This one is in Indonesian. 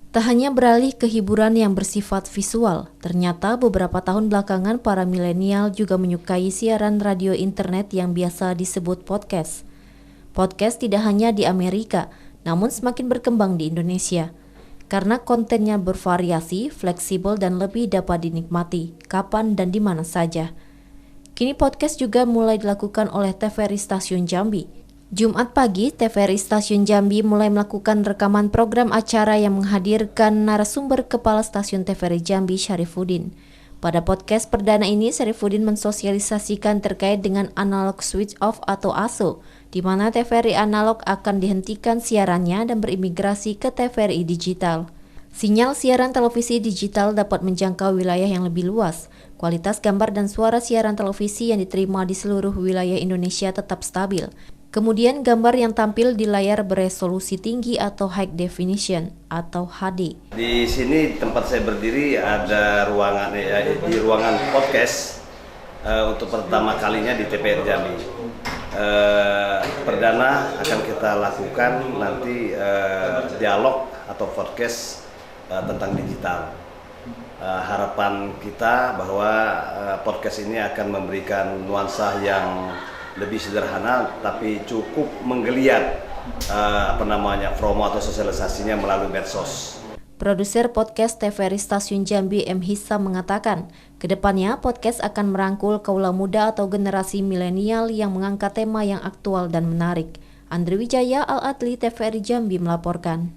Tak hanya beralih ke hiburan yang bersifat visual, ternyata beberapa tahun belakangan para milenial juga menyukai siaran radio internet yang biasa disebut podcast. Podcast tidak hanya di Amerika, namun semakin berkembang di Indonesia. Karena kontennya bervariasi, fleksibel, dan lebih dapat dinikmati, kapan dan di mana saja. Kini podcast juga mulai dilakukan oleh TVRI Stasiun Jambi. Jumat pagi, TVRI Stasiun Jambi mulai melakukan rekaman program acara yang menghadirkan narasumber Kepala Stasiun TVRI Jambi, Syarifuddin. Pada podcast perdana ini, Syarifuddin mensosialisasikan terkait dengan analog switch off atau ASO, di mana TVRI analog akan dihentikan siarannya dan berimigrasi ke TVRI digital. Sinyal siaran televisi digital dapat menjangkau wilayah yang lebih luas. Kualitas gambar dan suara siaran televisi yang diterima di seluruh wilayah Indonesia tetap stabil. Kemudian gambar yang tampil di layar beresolusi tinggi atau high definition atau HD. Di sini tempat saya berdiri ada ruangan di ruangan podcast untuk pertama kalinya di TVRI Jambi. Perdana akan kita lakukan nanti dialog atau podcast tentang digital. Harapan kita bahwa podcast ini akan memberikan nuansa yang lebih sederhana tapi cukup menggeliat promo atau sosialisasinya melalui medsos. Produser podcast TVRI Stasiun Jambi M. Hissam mengatakan, kedepannya podcast akan merangkul kaula muda atau generasi milenial yang mengangkat tema yang aktual dan menarik. Andri Wijaya, Al Adli, TVRI Jambi melaporkan.